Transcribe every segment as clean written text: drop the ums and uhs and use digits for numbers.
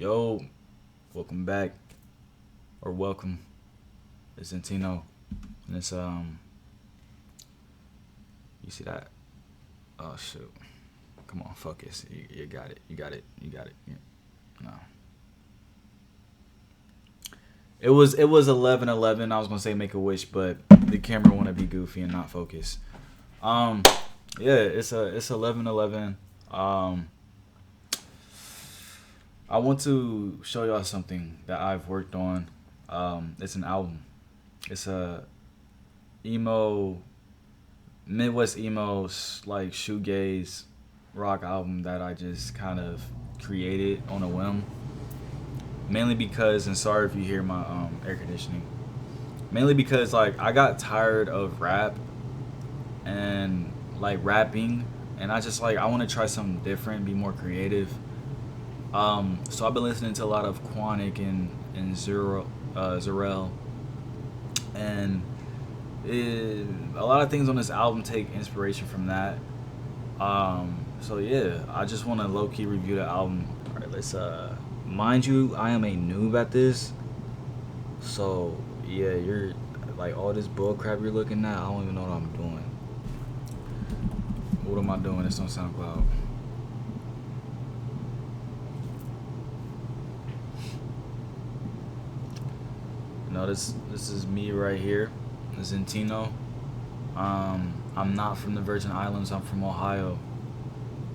Yo, welcome back, or welcome. It's Zentino, and it's you see that? Oh shoot! Come on, focus. You got it. You got it. You got it. Yeah. No. It was 11:11. I was gonna say make a wish, but the camera want to be goofy and not focus. Um, yeah, it's 11:11. I want to show y'all something that I've worked on. It's an album. It's a emo Midwest emo like shoegaze rock album that I just kind of created on a whim. Mainly because, and sorry if you hear my air conditioning. Mainly because like I got tired of rap and like rapping, and I want to try something different, be more creative. So I've been listening to a lot of Quanic and Zarel, and a lot of things on this album take inspiration from that. So yeah, I just want to low key review the album. All right, let's mind you, I am a noob at this, so yeah, you're like all this bull crap you're looking at. I don't even know what I'm doing. What am I doing? It's on SoundCloud. No, this is me right here, Zentino. I'm not from the Virgin Islands. I'm from Ohio.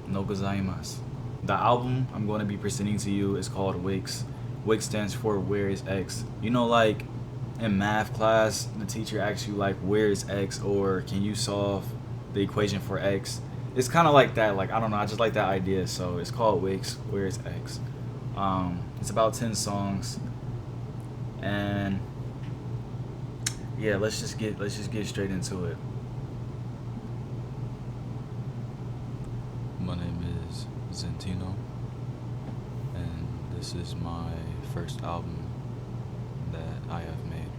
No gozaimasu. The album I'm going to be presenting to you is called W.I.X. W.I.X stands for Where is X? You know, like in math class, the teacher asks you like, where is X, or can you solve the equation for X? It's kind of like that. Like I don't know. I just like that idea. So it's called W.I.X. Where is X? It's about 10 songs, and yeah, let's just get straight into it. My name is Zentino, and this is my first album that I have made.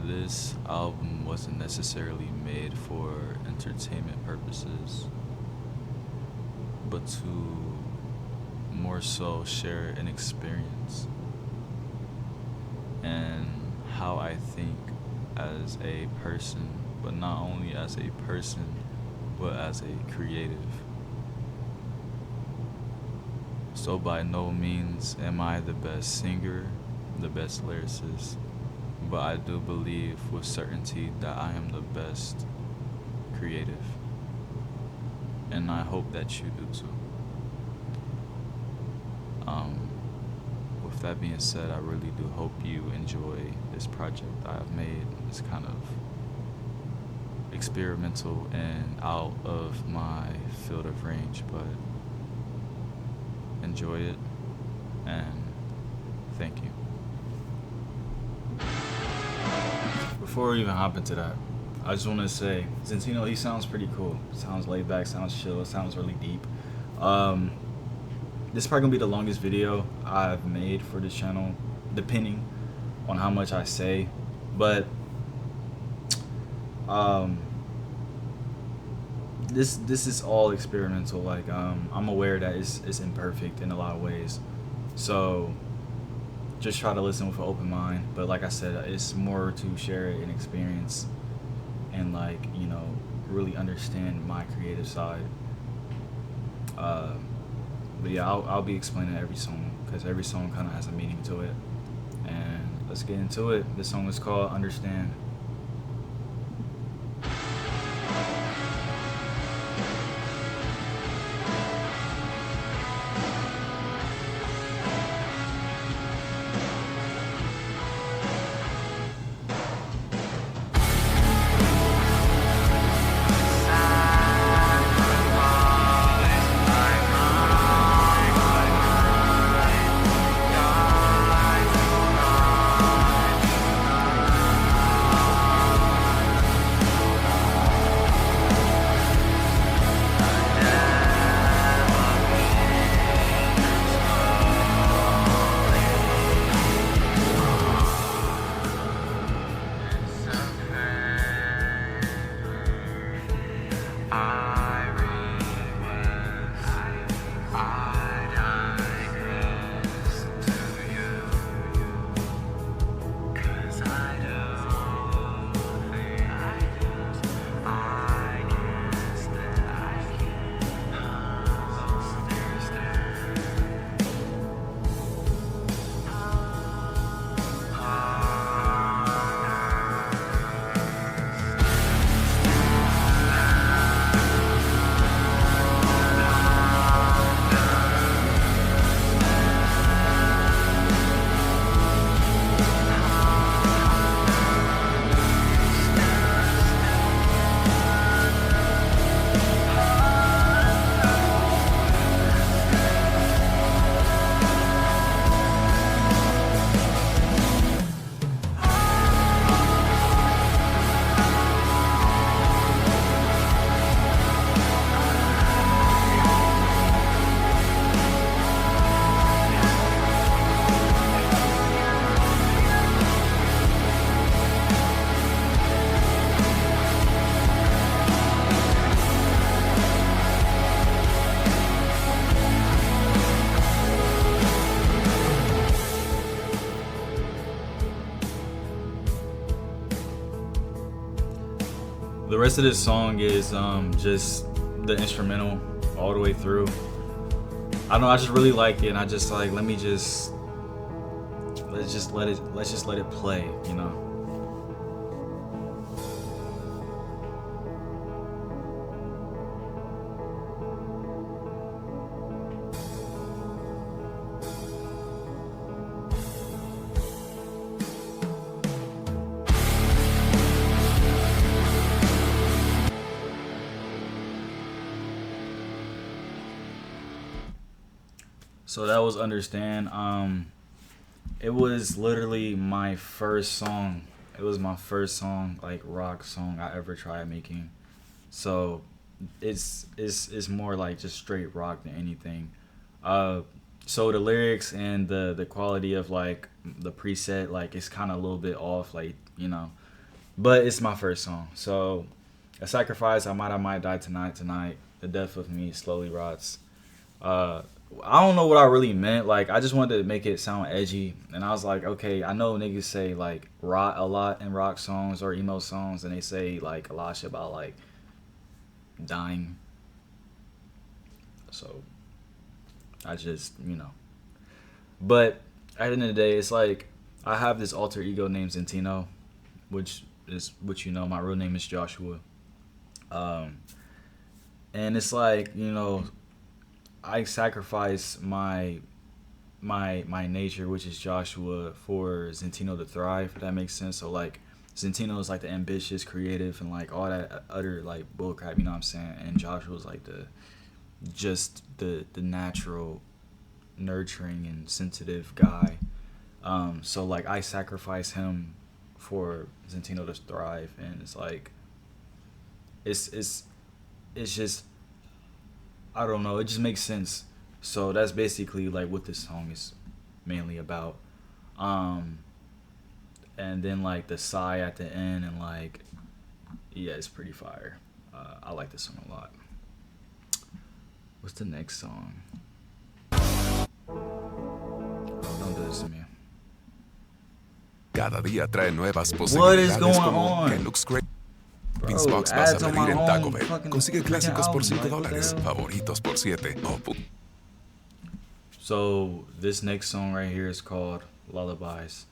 This album wasn't necessarily made for entertainment purposes, but to more so share an experience and how I think as a person, but not only as a person, but as a creative. So by no means am I the best singer, the best lyricist, but I do believe with certainty that I am the best creative. And I hope that you do too. With that being said, I really do hope you enjoy this project I have made. It's kind of experimental and out of my field of range, but enjoy it and thank you. Before we even hop into that, I just want to say, Zentino, he sounds pretty cool. Sounds laid back, sounds chill, sounds really deep. This is probably gonna be the longest video I've made for this channel, depending on how much I say. But this is all experimental. Like I'm aware that it's imperfect in a lot of ways, so just try to listen with an open mind. But like I said, it's more to share an experience and like really understand my creative side. But yeah, I'll be explaining every song because every song kind of has a meaning to it. And let's get into it. This song is called Understand. rest of this song is just the instrumental all the way through. I don't know. I just really like it, and I just like let's just let it play. You know. So that was Understand. It was literally my first song. It was my first song, like rock song I ever tried making. So it's more like just straight rock than anything. Uh, so the lyrics and the quality of like the preset, like it's kind of a little bit off, like you know. But it's my first song, so a sacrifice. I might die tonight. Tonight, the death of me slowly rots. Uh, I don't know what I really meant. Like, I just wanted to make it sound edgy, and I was like, okay, I know niggas say like rot a lot in rock songs or emo songs, and they say like a lot of shit about like dying. So I just, you know. But at the end of the day, it's like I have this alter ego named Zentino, which is what you know. My real name is Joshua. Um, and it's like you know I sacrifice my nature, which is Joshua, for Zentino to thrive. If that makes sense. So like Zentino is like the ambitious, creative, and like all that utter like bullcrap. You know what I'm saying? And Joshua's like the natural, nurturing and sensitive guy. So like I sacrifice him for Zentino to thrive, and it's like it's it's it's just I don't know. It just makes sense. So that's basically like what this song is mainly about. Um, and then like the sigh at the end and like yeah, it's pretty fire. I like this song a lot. What's the next song? Oh, don't do this to me. Cada día trae nuevas What is posibilidades going como que on? looks great. Bro, Box vas a ads on pedir my en Taco own Bell. fucking Consigue freaking clásicos por album. Like, what the $5, hell? favoritos por 7. So this next song right here is called Lullabies.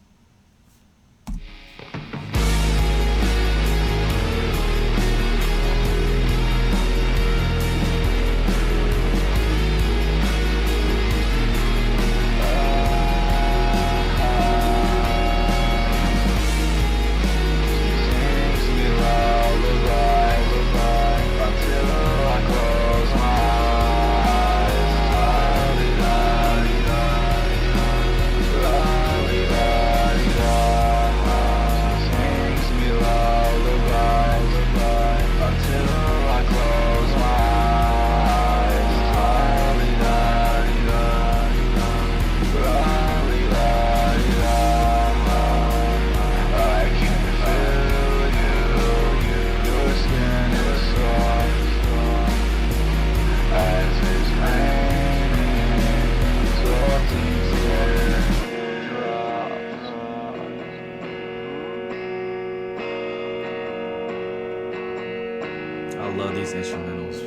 I love these instrumentals.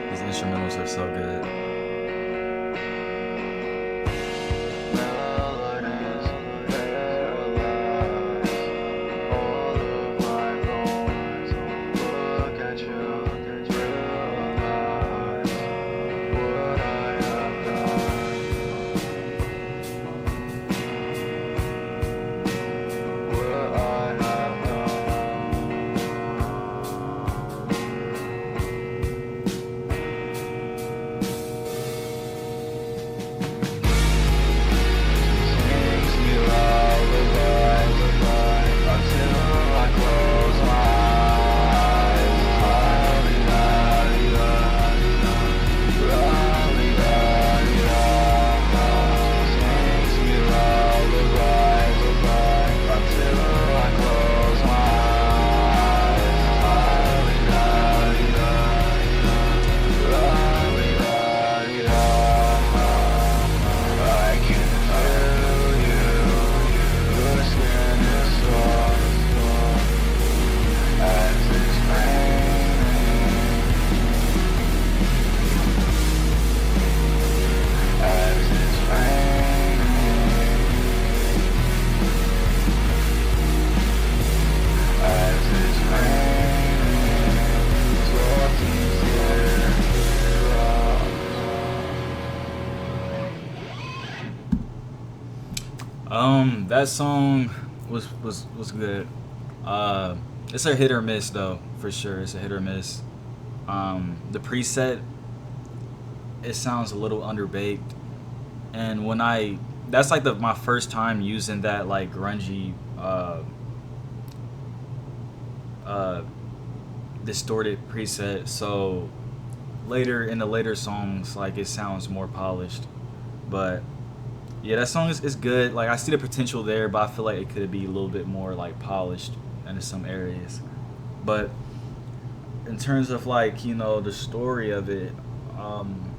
These instrumentals are so good. That song was good. Uh, it's a hit or miss though, for sure. It's a hit or miss. The preset, it sounds a little underbaked, and when I that's like the my first time using that like grungy uh distorted preset. So later in the later songs, like it sounds more polished. But yeah, that song is good. Like I see the potential there, but I feel like it could be a little bit more like polished in some areas. But in terms of like the story of it, um,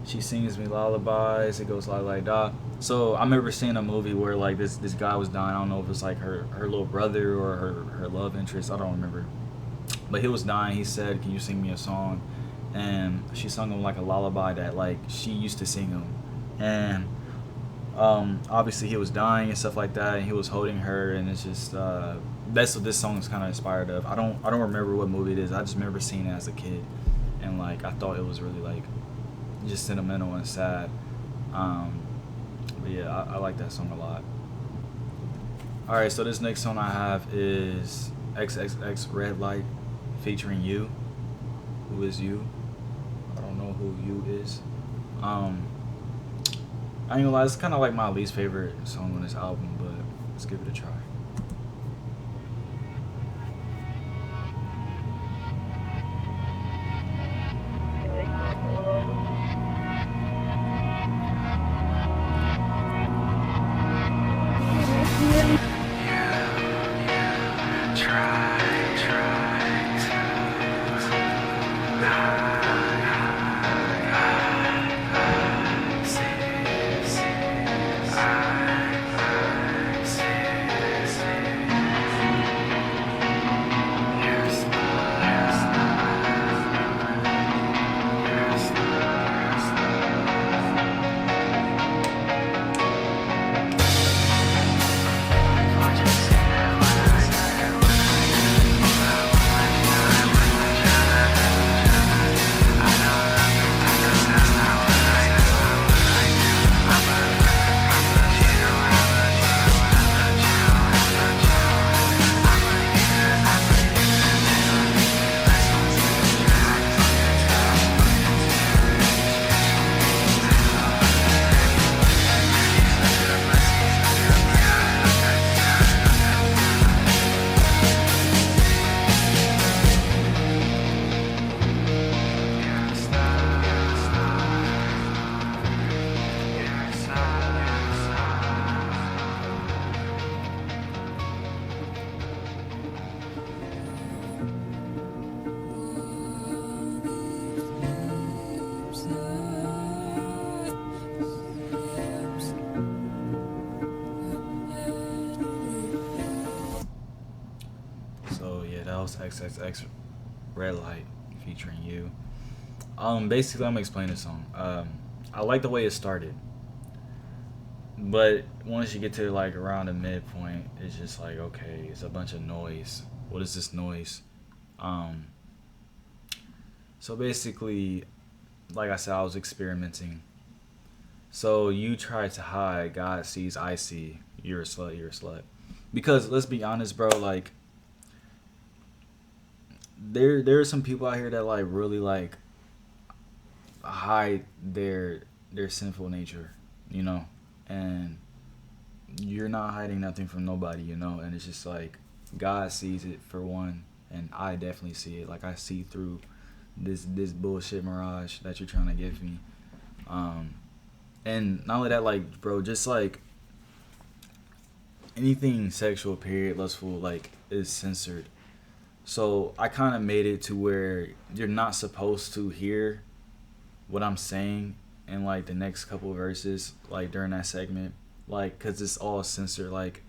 she sings me lullabies. It goes like da. So I remember seeing a movie where like this guy was dying. I don't know if it was like her little brother or her love interest. I don't remember. But he was dying. He said, "Can you sing me a song?" And she sung him like a lullaby that like she used to sing him. And obviously he was dying and stuff like that, and he was holding her, and it's just that's what this song is kind of inspired of. I don't remember what movie it is. I just remember seeing it as a kid, and like I thought it was really like just sentimental and sad. Um, but yeah, I like that song a lot. All right, so this next song I have is XXX Red Light featuring you. Who is you? I don't know who you is. Um, I ain't gonna lie, it's kind of like my least favorite song on this album, but let's give it a try. So yeah, that was XXX Red Light featuring you. Basically, I'm gonna explain this song. I like the way it started, but once you get to like around the midpoint, it's just like okay, it's a bunch of noise. What is this noise? Um, so basically, like I said, I was experimenting. So you try to hide, God sees, I see. You're a slut. You're a slut. Because let's be honest, bro. Like there are some people out here that like really like hide their sinful nature, you know, and you're not hiding nothing from nobody, you know, and it's just like God sees it for one, and I definitely see it. Like I see through this bullshit mirage that you're trying to give me. Um, and not only that, like bro, just like anything sexual, period, lustful, like is censored. So I kind of made it to where you're not supposed to hear what I'm saying in like the next couple of verses, like during that segment, like because it's all censored. Like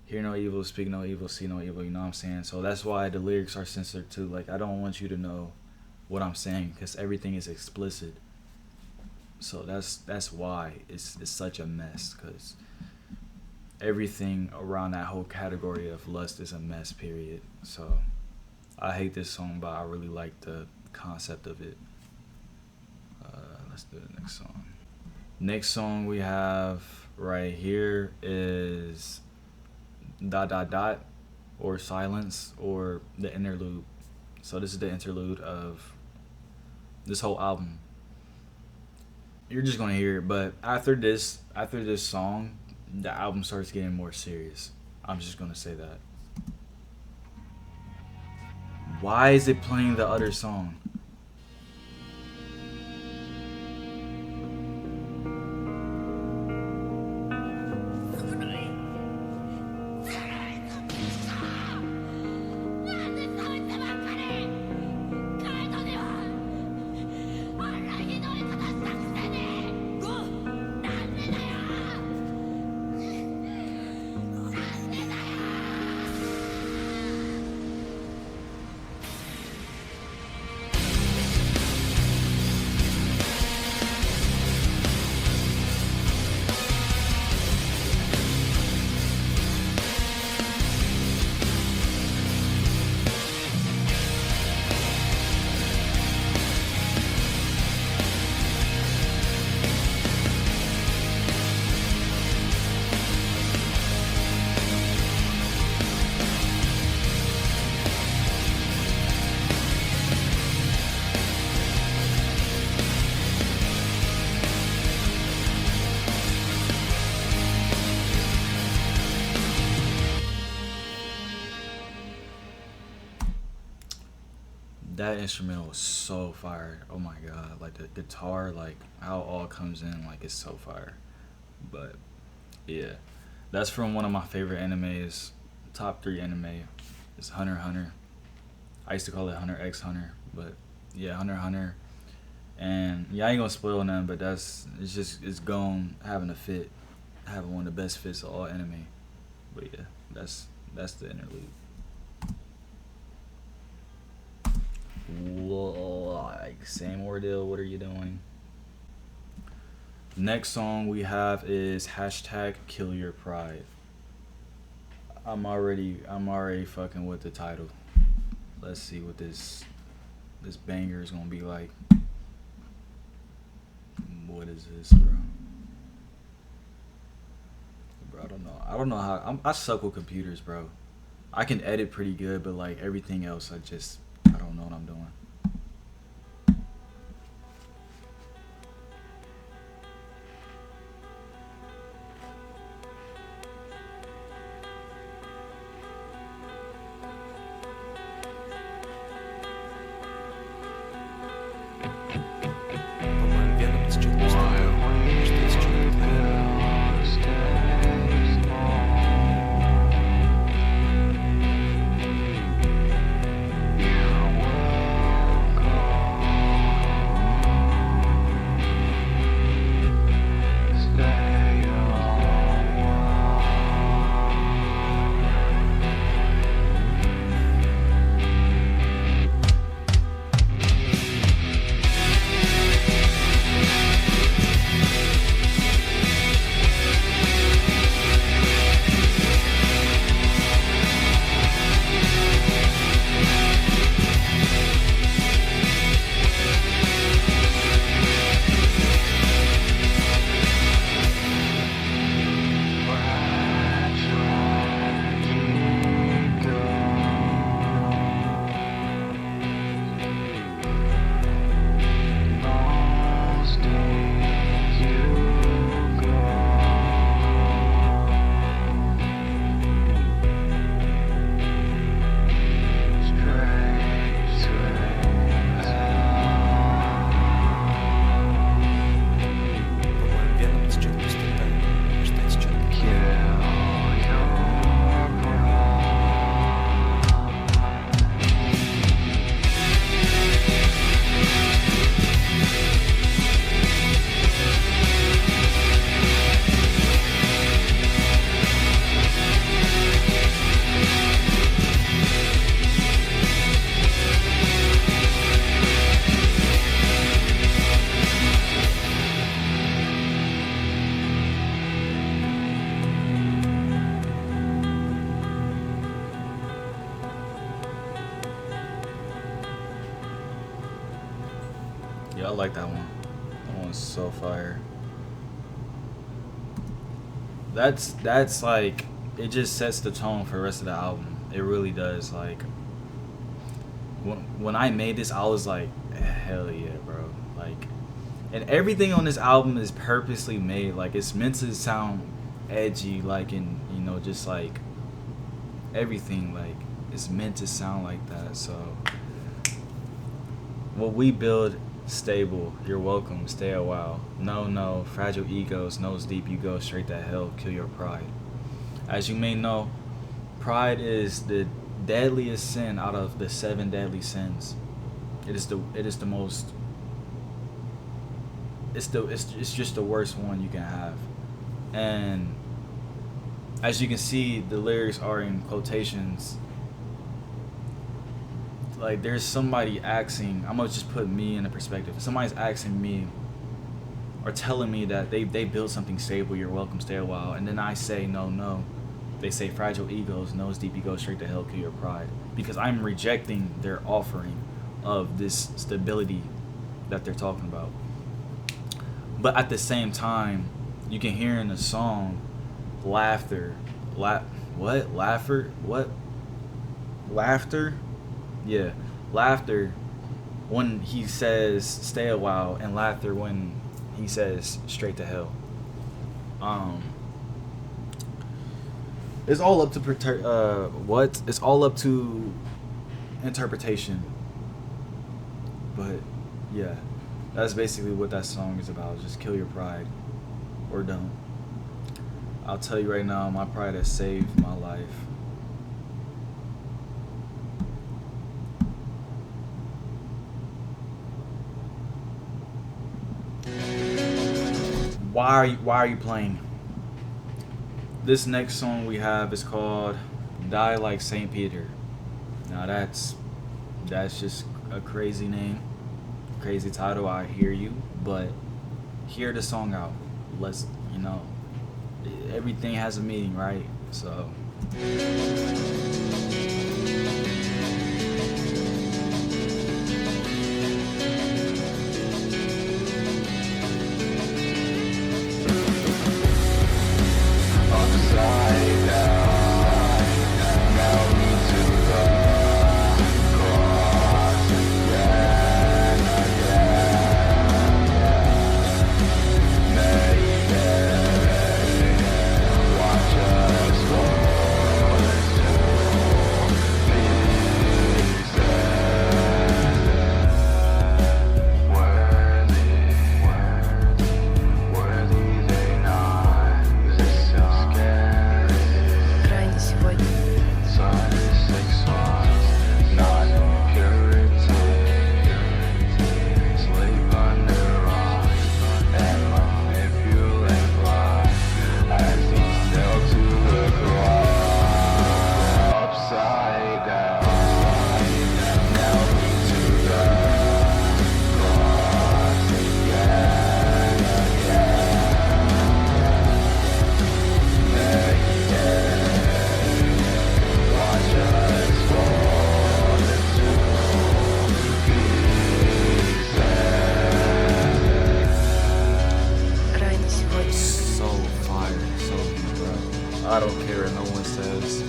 hear no evil, speak no evil, see no evil. You know what I'm saying? So that's why the lyrics are censored too. Like I don't want you to know what I'm saying because everything is explicit. So that's why it's such a mess because everything around that whole category of lust is a mess. Period. So I hate this song, but I really like the concept of it. Let's do the next song. Next song we have right here is dot dot dot or silence or the interlude. So this is the interlude of this whole album. You're just gonna hear it, but after this song, the album starts getting more serious. I'm just gonna say that. Why is it playing the other song? That instrumental was so fire. Oh my god, like the guitar, like how it all comes in, like it's so fire. But yeah, that's from one of my favorite animes, top three anime. It's Hunter x Hunter. I used to call it Hunter x Hunter, but yeah, Hunter x Hunter. And yeah, I ain't gonna spoil none, but it's gone having a fit, having one of the best fits of all anime. But yeah, that's the interlude. Like same ordeal. What are you doing? Next song we have is hashtag Kill Your Pride. I'm already fucking with the title. Let's see what this banger is gonna be like. What is this, bro? Bro, I don't know. I don't know how. I suck with computers, bro. I can edit pretty good, but like everything else, I don't know what I'm doing. Yeah, I like that one. That one's so fire. that's like it just sets the tone for the rest of the album. It really does. Like when I made this, I was like, hell yeah, bro. Like, and everything on this album is purposely made. Like it's meant to sound edgy, like and just like everything. Like it's meant to sound like that. So what we build stable. You're welcome. Stay a while. No, fragile egos. Nose deep, you go straight to hell. Kill your pride. As you may know, pride is the deadliest sin out of the 7 deadly sins. It is the most. It's just the worst one you can have, and as you can see, the lyrics are in quotations. Like there's somebody asking, I'm gonna just put me in a perspective. Somebody's asking me or telling me that they built something stable, you're welcome, stay a while, and then I say no. They say fragile egos, nose deep, you go straight to hell, kill your pride. Because I'm rejecting their offering of this stability that they're talking about. But at the same time, you can hear in the song laughter. Laughter? Yeah, laughter when he says stay a while, and laughter when he says straight to hell. It's all up to It's all up to interpretation. But yeah, that's basically what that song is about. Just kill your pride, or don't. I'll tell you right now, my pride has saved my life. Why are you playing? This next song we have is called Die Like St. Peter. Now that's just a crazy name, crazy title, I hear you, but hear the song out. Let's, everything has a meaning, right? So I don't care what no one says.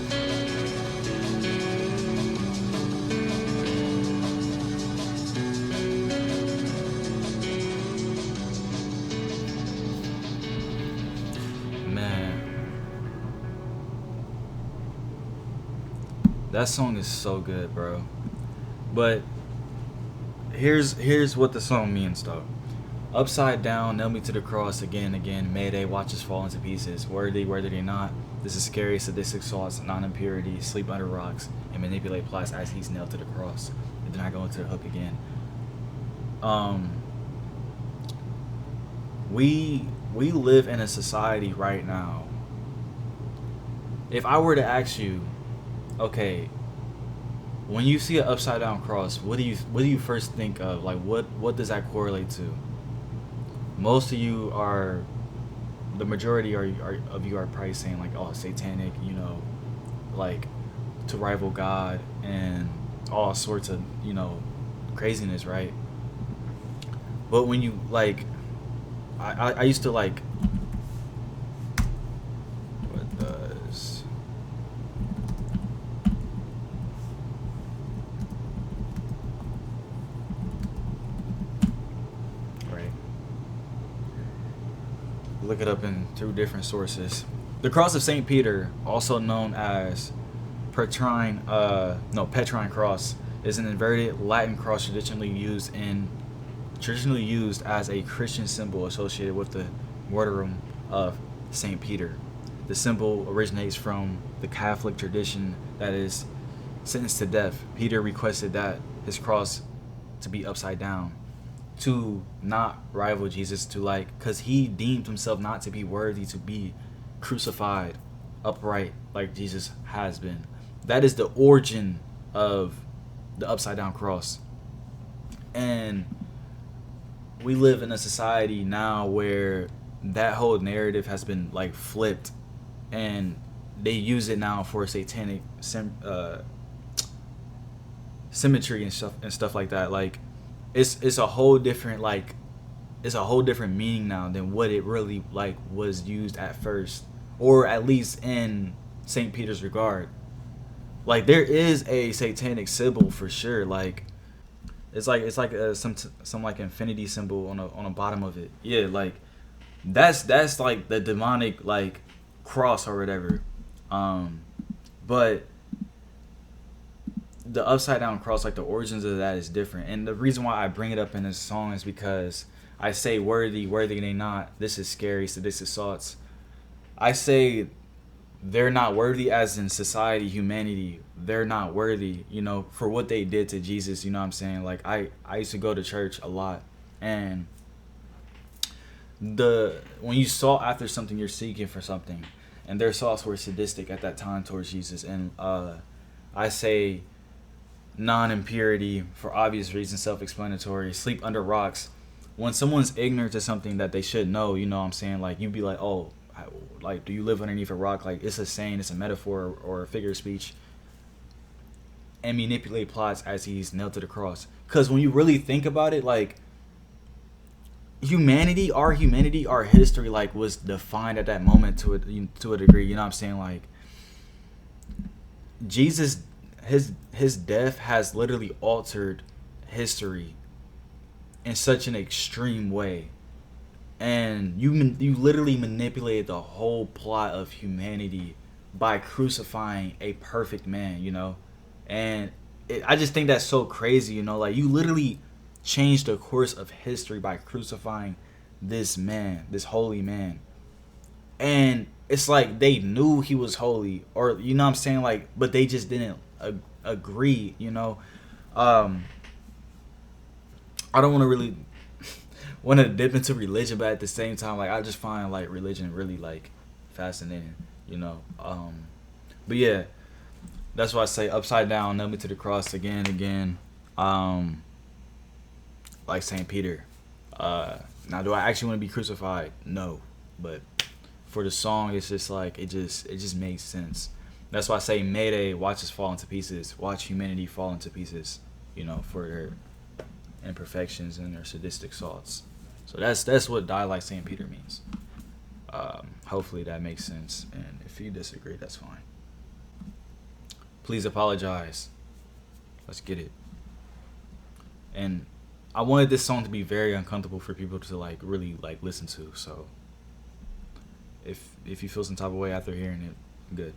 Man, that song is so good, bro. But here's what the song means, though. Upside down, nail me to the cross again, Mayday, watch us fall into pieces. Worthy they not. This is scary, sadistic thoughts, non-impurity, sleep under rocks, and manipulate plots as he's nailed to the cross. And then I go into the hook again. We live in a society right now. If I were to ask you, okay, when you see an upside down cross, what do you first think of? Like what does that correlate to? Most of you are, the majority of you are probably saying like, oh, satanic, like to rival God and all sorts of, craziness, right? But when you like, I used to like, look it up in through different sources. The cross of Saint Peter, also known as Petrine cross, is an inverted Latin cross traditionally used as a Christian symbol associated with the martyrdom of Saint Peter. The symbol originates from the Catholic tradition that is sentenced to death. Peter requested that his cross to be upside down to not rival Jesus, because he deemed himself not to be worthy to be crucified upright like Jesus has been. That is the origin of the upside down cross. And we live in a society now where that whole narrative has been flipped, and they use it now for satanic symmetry and stuff like that. It's a whole different meaning now than what it really was used at first, or at least in Saint Peter's regard. There is a satanic symbol for sure. It's some infinity symbol on the bottom of it. Yeah, that's the demonic cross or whatever. But the upside down cross, the origins of that is different. And the reason why I bring it up in this song is because I say worthy they not. This is scary. Sadistic thoughts. I say they're not worthy, as in society, humanity. They're not worthy, for what they did to Jesus. You know what I'm saying? I used to go to church a lot, and when you sought after something, you're seeking for something, and their thoughts were sadistic at that time towards Jesus. And I say non-impurity, for obvious reasons, self-explanatory. Sleep under rocks. When someone's ignorant to something that they should know, you know what I'm saying? You'd be like, oh, do you live underneath a rock? It's a saying, it's a metaphor or a figure of speech, and manipulate plots as he's nailed to the cross. Because when you really think about it, our history, was defined at that moment to a degree. You know what I'm saying? Jesus, his death has literally altered history in such an extreme way. And you literally manipulated the whole plot of humanity by crucifying a perfect man, And I just think that's so crazy, you literally changed the course of history by crucifying this man, this holy man. And it's they knew he was holy, or you know what I'm saying, but they just didn't agree, I don't want to really want to dip into religion, but at the same time, I just find religion really fascinating, but yeah, that's why I say upside down, nail me to the cross again and again, like Saint Peter. Now, do I actually want to be crucified? No, but for the song, it's just it just makes sense. That's why I say Mayday, watch us fall into pieces, watch humanity fall into pieces, for their imperfections and their sadistic thoughts. So that's what die like Saint Peter means. Hopefully that makes sense, and if you disagree, that's fine. Please apologize. Let's get it. And I wanted this song to be very uncomfortable for people to really listen to. So if you feel some type of way after hearing it, good.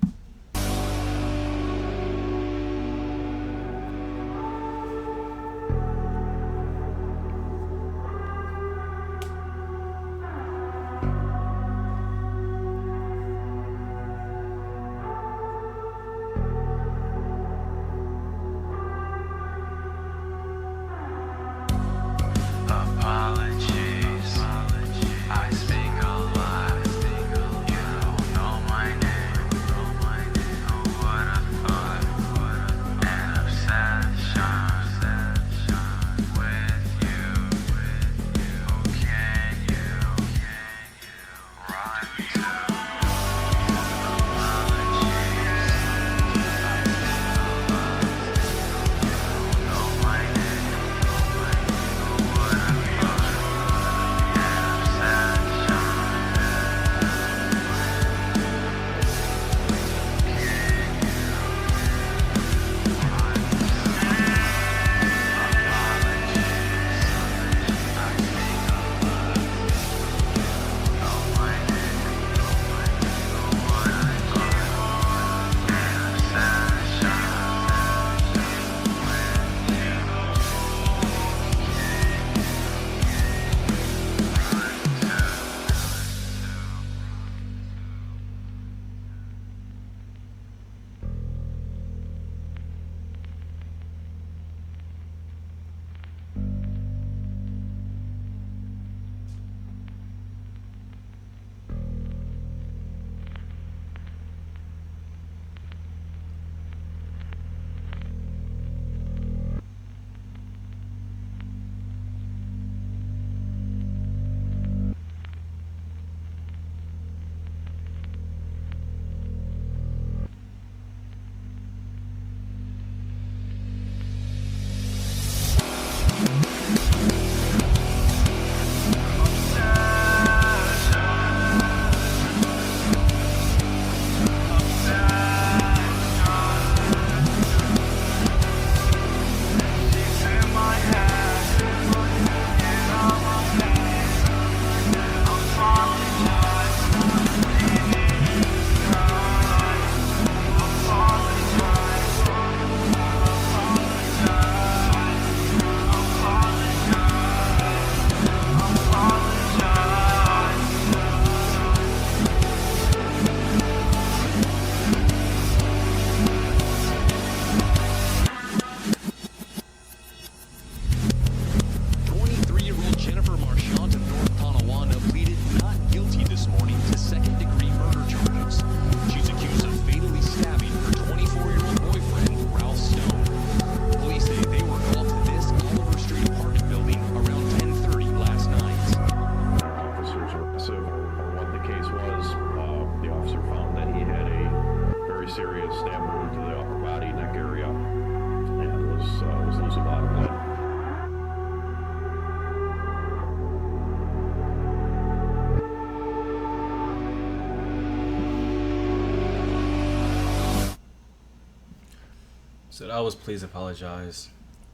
So that was Please Apologize.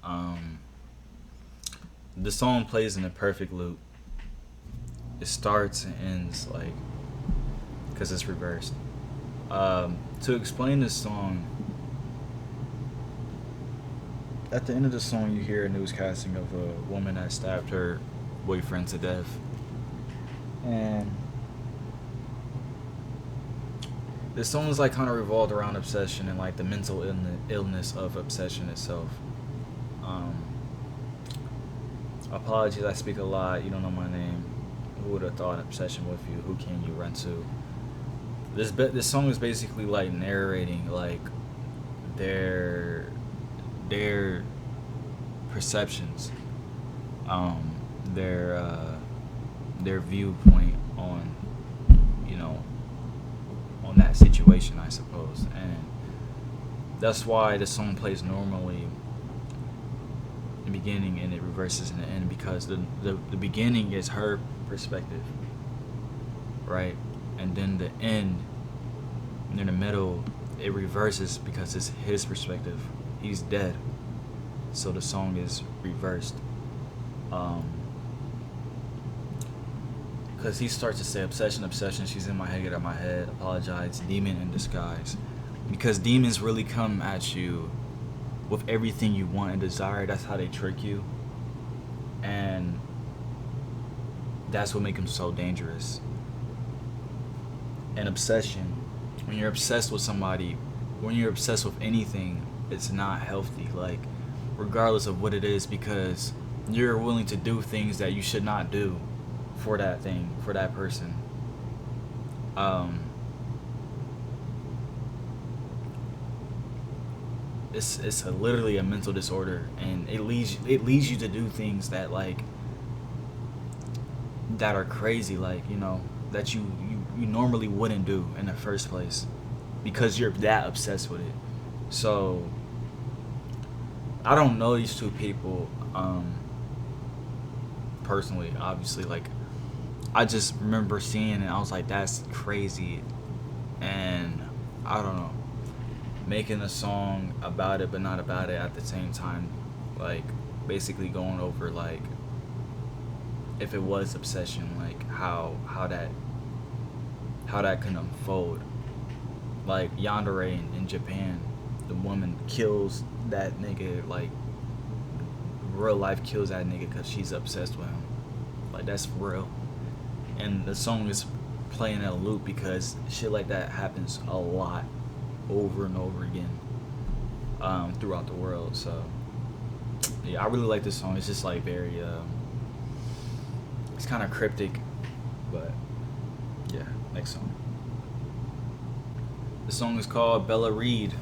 Um, the song plays in a perfect loop. It starts and ends like because it's reversed. To explain this song, at the end of the song, you hear a newscasting of a woman that stabbed her boyfriend to death, and this song is like kind of revolved around obsession and like the mental illness of obsession itself. Um, Apologies, I speak a lot. You don't know my name. Who would have thought obsession with you? Who can you run to? This song is basically like narrating like their their perceptions, um, their uh, their viewpoint on you know on that situation, I suppose, and that's why the song plays normally in the beginning and it reverses in the end because the beginning is her perspective, right, and then the end, in the middle, it reverses because it's his perspective. He's dead, so the song is reversed. Um, Because he starts to say, obsession, obsession, she's in my head, get out of my head, apologize, demon in disguise. Because demons really come at you with everything you want and desire. That's how they trick you. And that's what makes them so dangerous. And obsession, when you're obsessed with somebody, when you're obsessed with anything, it's not healthy. Like, regardless of what it is, because you're willing to do things that you should not do for that thing, for that person. Um, it's literally a mental disorder, and it leads you to do things that like that are crazy, like that you normally wouldn't do in the first place because you're that obsessed with it. So I don't know these two people personally, obviously. Like, I just remember seeing it, I was like, that's crazy. And I don't know, making a song about it but not about it at the same time, like basically going over like if it was obsession, like how that can unfold. Like Yandere in Japan, the woman kills that nigga, like real life kills that nigga because she's obsessed with him. Like, that's real. And the song is playing in a loop because shit like that happens a lot, over and over again, throughout the world. So yeah, I really like this song. It's just like very it's kind of cryptic, but yeah. Next song. The song is called Bella Reed.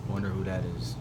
Wonder who that is.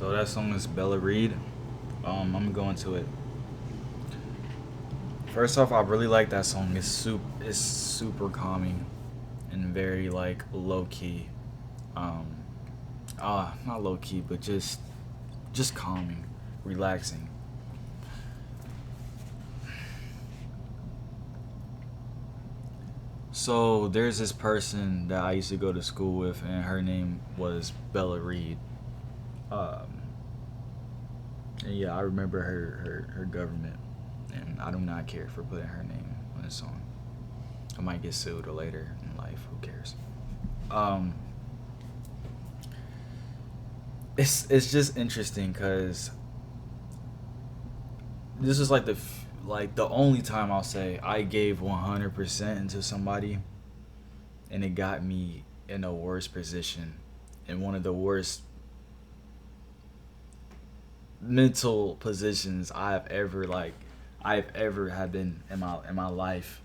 So that song is Bella Reed. I'm gonna go into it. First off, I really like that song. It's super calming and very like low key. Um, not low key, but just calming, relaxing. So there's this person that I used to go to school with, and her name was Bella Reed. Um, and yeah, I remember her government, and I do not care for putting her name on this song. I might get sued or later in life. Who cares? Um, it's just interesting because this is like the only time I'll say I gave 100% into somebody, and it got me in a worse position, in one of the worst mental positions I've ever had been in my life.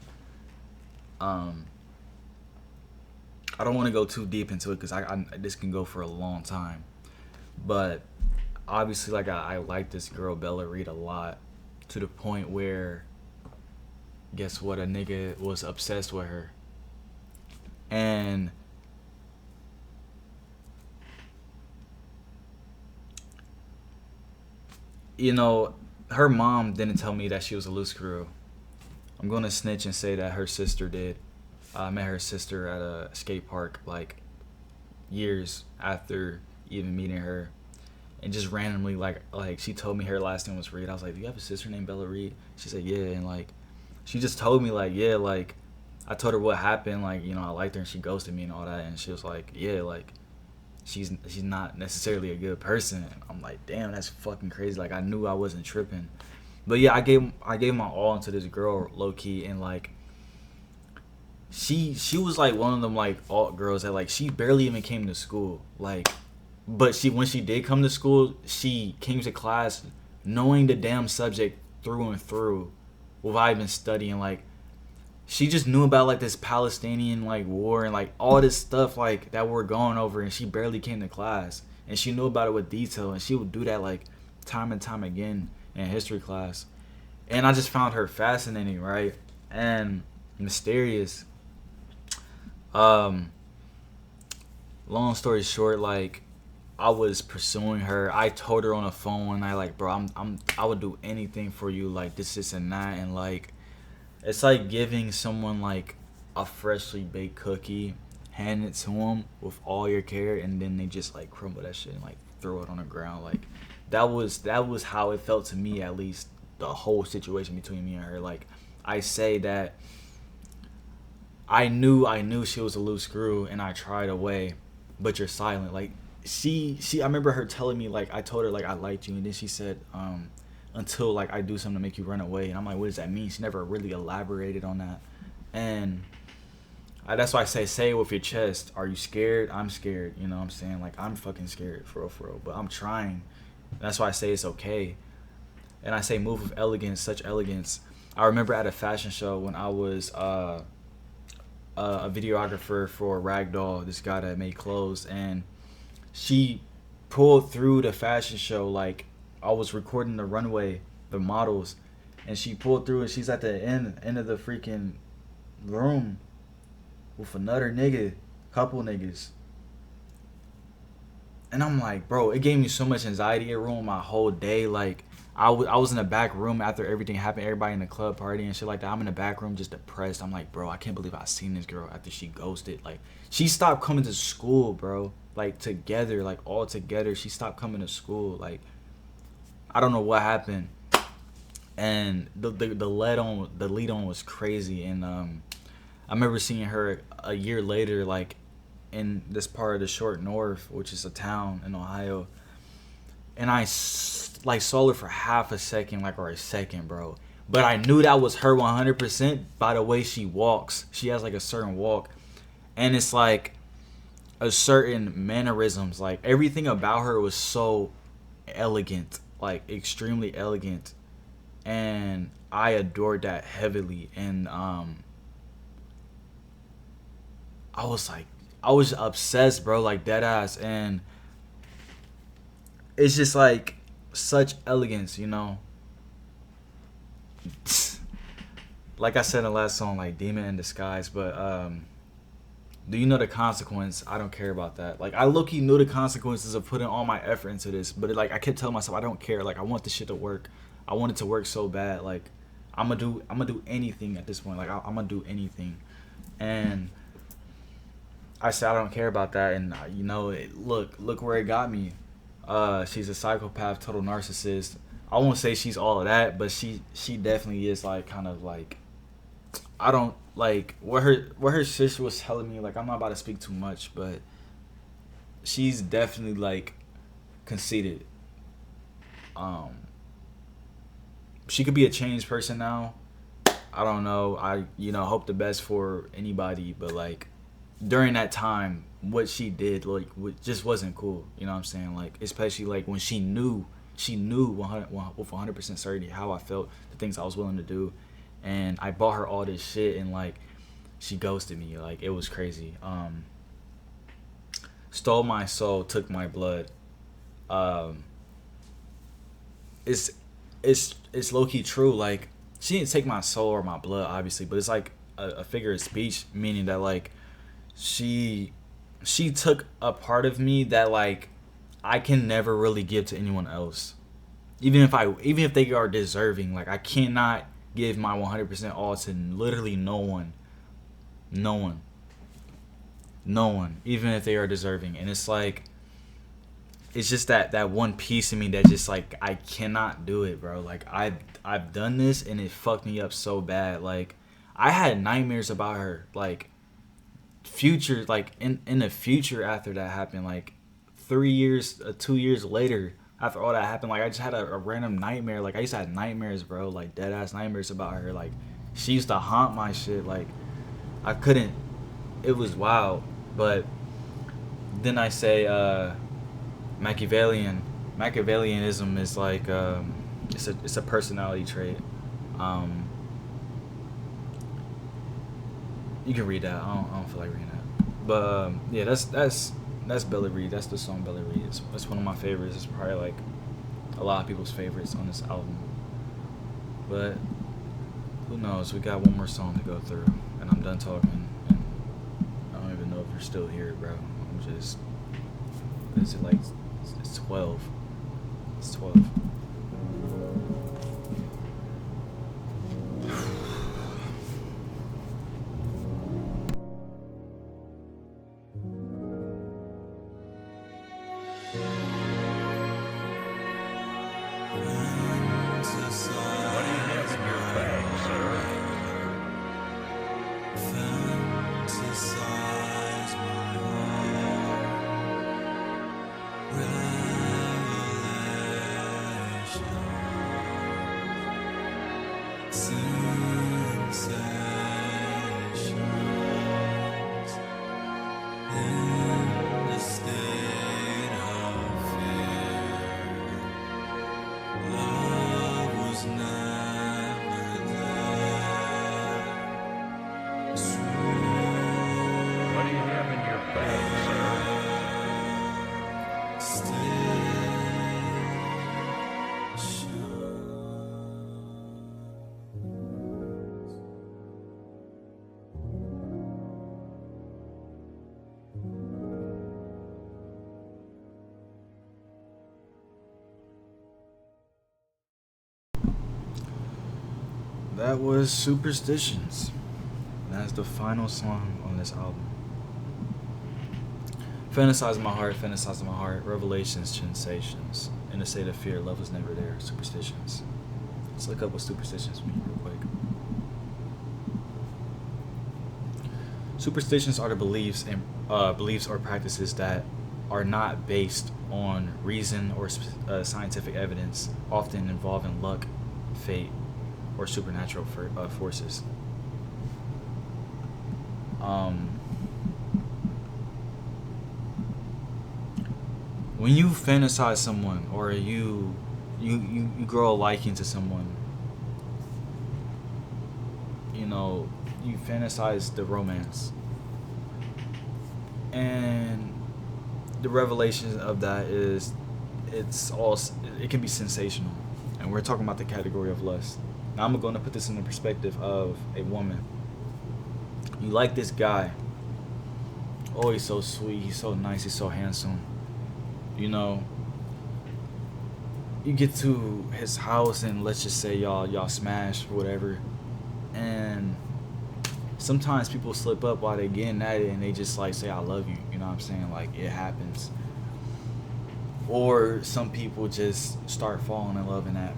Um, I don't want to go too deep into it because I this can go for a long time. But obviously, like I like this girl Bella Reed a lot, to the point where guess what, a nigga was obsessed with her, and you know her mom didn't tell me that she was a loose screw. I'm gonna snitch and say that her sister did. I met her sister at a skate park like years after even meeting her, and just randomly like she told me her last name was Reed. I was like, "Do you have a sister named Bella Reed?" She said, "Yeah," and like she just told me like, "Yeah," like I told her what happened, like I liked her and she ghosted me and all that, and she was like, "Yeah, like she's not necessarily a good person." And I'm like, "Damn, that's fucking crazy." Like I knew I wasn't tripping, but yeah, I gave my all into this girl low key, and like she was like one of them like alt girls that like she barely even came to school, like, but she when she did come to school, she came to class knowing the damn subject through and through without even studying. Like she just knew about like this Palestinian like war and like all this stuff like that we're going over, and she barely came to class, and she knew about it with detail, and she would do that like time and time again in history class. And I just found her fascinating, right? And mysterious. um Long story short, like I was pursuing her. I told her on the phone one night, like, bro, I would do anything for you, like this and that, and like it's like giving someone like a freshly baked cookie, hand it to them with all your care, and then they just like crumble that shit and like throw it on the ground. Like that was how it felt to me, at least the whole situation between me and her. Like I say that I knew she was a loose screw, and I tried away, but you're silent. Like I remember her telling me, like I told her like I liked you, and then she said until like I do something to make you run away, and I'm like, what does that mean? She never really elaborated on that, and that's why I say it with your chest. Are you scared? I'm scared. You know what I'm saying? Like I'm fucking scared for real, but I'm trying. That's why I say it's okay, and I say move with elegance, such elegance. I remember at a fashion show when I was a videographer for Ragdoll, this guy that made clothes, and she pulled through the fashion show. Like I was recording the runway, the models, and she pulled through, and she's at the end of the freaking room with another nigga, couple niggas. And I'm like, bro, it gave me so much anxiety. It ruined my whole day. Like I was in the back room after everything happened, everybody in the club party and shit like that. I'm in the back room just depressed. I'm like, bro, I can't believe I seen this girl after she ghosted. Like she stopped coming to school, bro. Like together, like all together, she stopped coming to school. Like I don't know what happened. And the lead on was crazy. And I remember seeing her a year later, like in this part of the short north, which is a town in Ohio, and like saw her for half a second, like, or a second, bro. But I knew that was her 100% by the way she walks. She has like a certain walk, and it's like a certain mannerisms. Like everything about her was so elegant, like extremely elegant, and I adored that heavily. And I was obsessed, bro, like dead ass. And it's just like such elegance, you know. Like I said in the last song, like demon in disguise. But do you know the consequence? I don't care about that. Like I low-key knew the consequences of putting all my effort into this, but like I kept telling myself I don't care. Like I want this shit to work. I want it to work so bad. Like I'm gonna do anything at this point. Like I'm gonna do anything, and I said I don't care about that. And you know, look where it got me. She's a psychopath, total narcissist. I won't say she's all of that, but she definitely is like kind of like I don't like what her sister was telling me. Like I'm not about to speak too much, but she's definitely like conceited. Um, she could be a changed person now. I don't know. I hope the best for anybody, but like during that time, what she did like just wasn't cool. You know what I'm saying? Like especially like when she knew 100 with 100% certainty how I felt, the things I was willing to do, and I bought her all this shit, and like she ghosted me. Like it was crazy. Stole my soul, took my blood. Um, it's it's low key true. Like she didn't take my soul or my blood, obviously, but it's like a figure of speech, meaning that like she took a part of me that like I can never really give to anyone else. Even if they are deserving, like I cannot give my 100% all to literally no one. No one. No one, even if they are deserving. And it's like it's just that one piece of me that just like I cannot do it, bro. Like I've done this and it fucked me up so bad. Like I had nightmares about her, like future, like in the future after that happened, like 3 years, 2 years later, after all that happened, like I just had a random nightmare. Like I used to have nightmares, bro, like dead ass nightmares about her. Like she used to haunt my shit. Like I couldn't. It was wild. But then I say Machiavellianism is like it's a personality trait. Um, you can read that. I don't feel like reading that. But yeah, that's Billy Reed. That's the song Billy Reed. It's one of my favorites. It's probably like a lot of people's favorites on this album. But who knows? We got one more song to go through, and I'm done talking. And I don't even know if you're still here, bro. I'm just. Is it like it's 12? It's 12. That was Superstitions. That's the final song on this album. Fantasize my heart, revelations, sensations. In a state of fear, love was never there. Superstitions. Let's look up what superstitions mean real quick. Superstitions are the beliefs or practices that are not based on reason or scientific evidence, often involving luck, fate, or supernatural forces. When you fantasize someone, or you grow a liking to someone, you fantasize the romance, and the revelation of that is it's all it can be sensational, and we're talking about the category of lust. Now I'm going to put this in the perspective of a woman. You like this guy. Oh, he's so sweet. He's so nice. He's so handsome. You know, you get to his house and let's just say y'all smash or whatever, and sometimes people slip up while they getting at it and they just like say I love you. You know what I'm saying? Like it happens. Or some people just start falling in love in that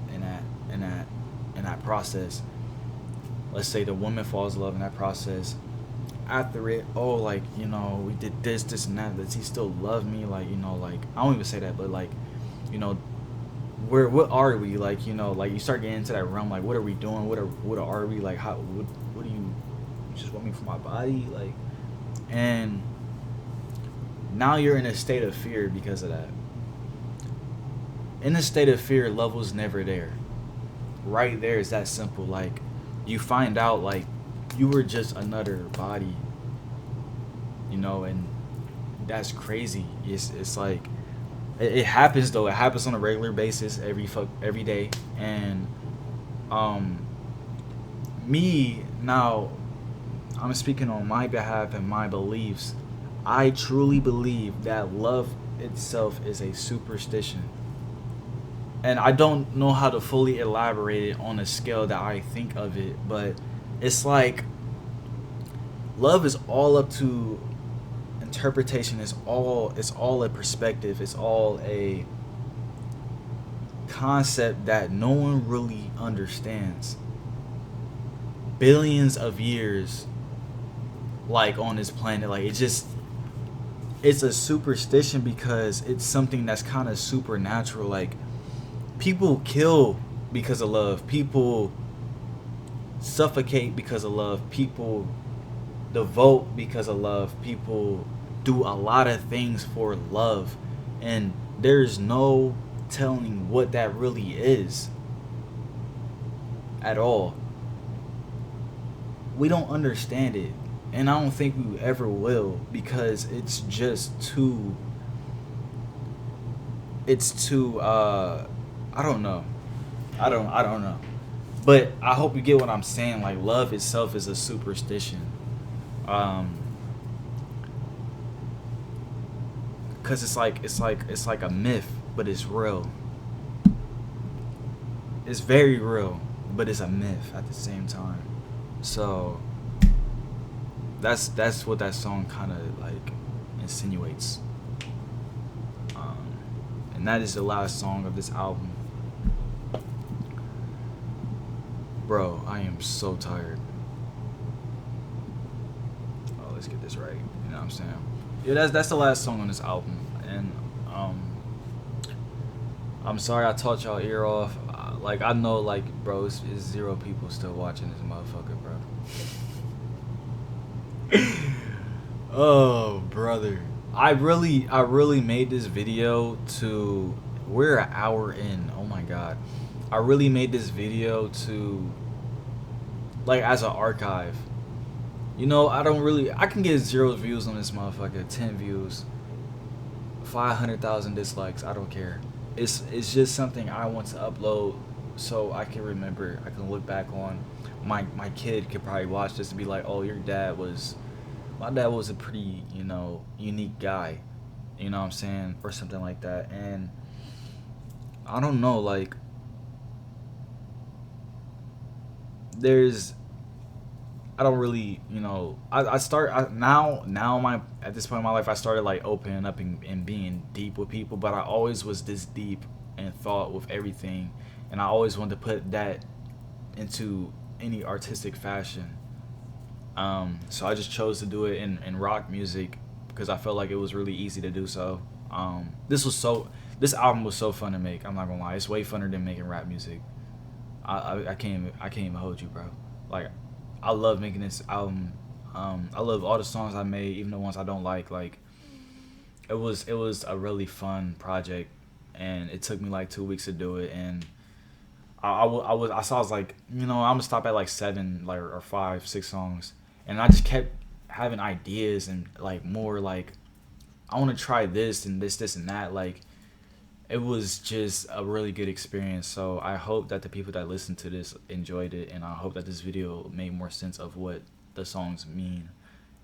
process. Let's say the woman falls in love in that process. After it, oh, like, you know, we did this and that. Does he still love me? Like, you know, like, I don't even say that, but like, you know, what are we? Like, you know, like you start getting into that realm. Like, what are we doing? What are we? Like, what do you just want me for my body? Like, and now you're in a state of fear because of that. In a state of fear, love was never there. Right there is that simple. Like, you find out like you were just another body, you know, and that's crazy. It's like it happens though. It happens on a regular basis every day, and me now, I'm speaking on my behalf and my beliefs. I truly believe that love itself is a superstition. And I don't know how to fully elaborate it on a scale that I think of it, but it's like love is all up to interpretation. It's all a perspective. It's all a concept that no one really understands. Billions of years like on this planet, like it's a superstition because it's something that's kind of supernatural. Like people kill because of love. People suffocate because of love. People devote because of love. People do a lot of things for love. And there's no telling what that really is at all. We don't understand it. And I don't think we ever will because it's just too I don't know. I don't know. But I hope you get what I'm saying. Like love itself is a superstition. Cause it's like a myth, but it's real. It's very real, but it's a myth at the same time. So that's what that song kind of like insinuates. And that is the last song of this album. Bro, I am so tired. Oh, let's get this right. You know what I'm saying? Yeah, that's the last song on this album, and I'm sorry I taught y'all ear off. Like I know, like bro, it's zero people still watching this motherfucker, bro. Oh, brother, I really made this video to. We're an hour in. Oh my god, I really made this video to like as an archive. You know, I can get 0 views on this motherfucker, 10 views, 500,000 dislikes, I don't care. It's just something I want to upload so I can remember, I can look back on. My kid could probably watch this and be like, oh, my dad was a pretty, you know, unique guy, you know what I'm saying, or something like that. And I don't know, like, I don't really, you know, now my at this point in my life I started like opening up and being deep with people, but I always was this deep in thought with everything, and I always wanted to put that into any artistic fashion. So I just chose to do it in rock music because I felt like it was really easy to do so. This album was so fun to make. I'm not gonna lie, it's way funner than making rap music. I can't even hold you, bro. Like, I love making this album. I love all the songs I made, even the ones I don't like. Like, it was a really fun project, and it took me like 2 weeks to do it. And I was like, you know, I'm gonna stop at like 7, like or 5, 6 songs, and I just kept having ideas and like more like I want to try this and this and that. Like, it was just a really good experience. So I hope that the people that listen to this enjoyed it, and I hope that this video made more sense of what the songs mean.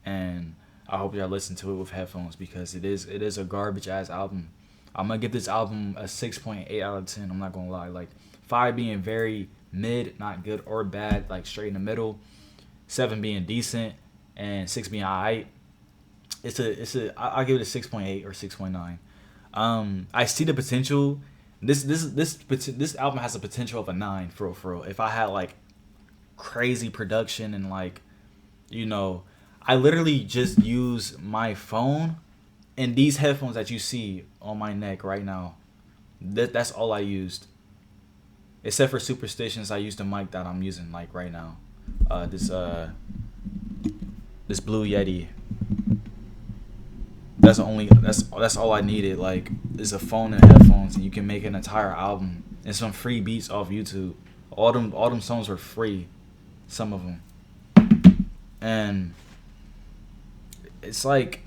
And I hope y'all listen to it with headphones, because it is a garbage ass album. I'm gonna give this album a 6.8 out of 10. I'm not gonna lie. Like 5 being very mid, not good or bad, like straight in the middle. 7 being decent, and 6 being alright. I'll give it a 6.8 or 6.9. I see the potential. This album has the potential of a 9 for real. If I had like crazy production and like, you know, I literally just use my phone and these headphones that you see on my neck right now. That's all I used. Except for Superstitions, I used the mic that I'm using like right now. This Blue Yeti. That's all I needed. Like, is a phone and headphones, and you can make an entire album and some free beats off YouTube. All them songs were free, some of them, and it's like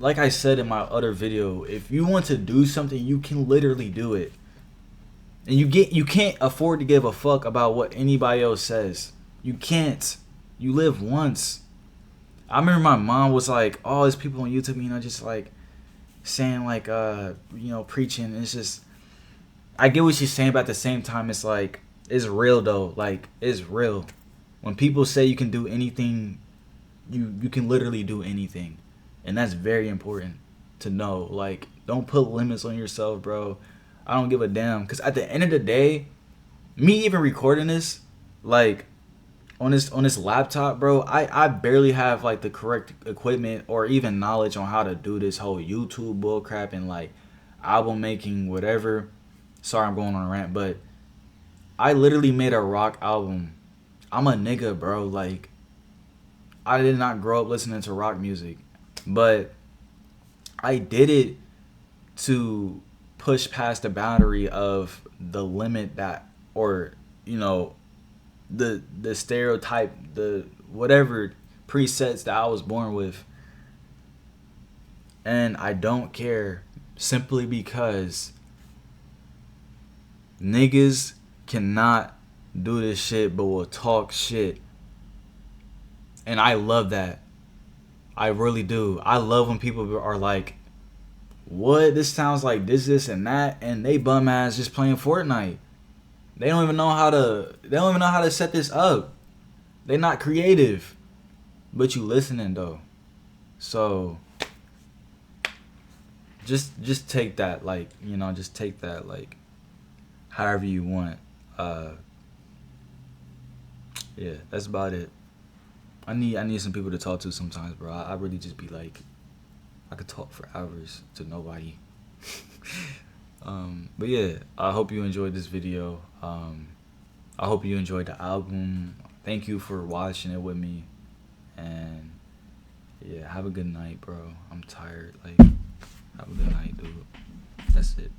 I said in my other video, if you want to do something, you can literally do it, and you can't afford to give a fuck about what anybody else says. You can't. You live once. I remember my mom was like, "Oh, there's people on YouTube, you know, just like saying like, you know, preaching." And it's just, I get what she's saying, but at the same time, it's like, it's real though. Like, it's real. When people say you can do anything, you can literally do anything, and that's very important to know. Like, don't put limits on yourself, bro. I don't give a damn, because at the end of the day, me even recording this, like, on this laptop, bro, I barely have like the correct equipment or even knowledge on how to do this whole YouTube bullcrap and like album making, whatever. Sorry, I'm going on a rant, but I literally made a rock album. I'm a nigga, bro. Like, I did not grow up listening to rock music, but I did it to push past the boundary of the limit that, or, you know, the stereotype, the whatever presets that I was born with. And I don't care, simply because niggas cannot do this shit but will talk shit. And I love that. I really do. I love when people are like, "What? This sounds like this, and that," and they bum ass just playing Fortnite. They don't even know how to set this up. They're not creative. But you listening though. So just take that, like, you know, just take that like however you want. Yeah, that's about it. I need some people to talk to sometimes, bro. I really just be like, I could talk for hours to nobody. But yeah, I hope you enjoyed this video. I hope you enjoyed the album. Thank you for watching it with me. And yeah, have a good night, bro. I'm tired. Like, have a good night, dude. That's it.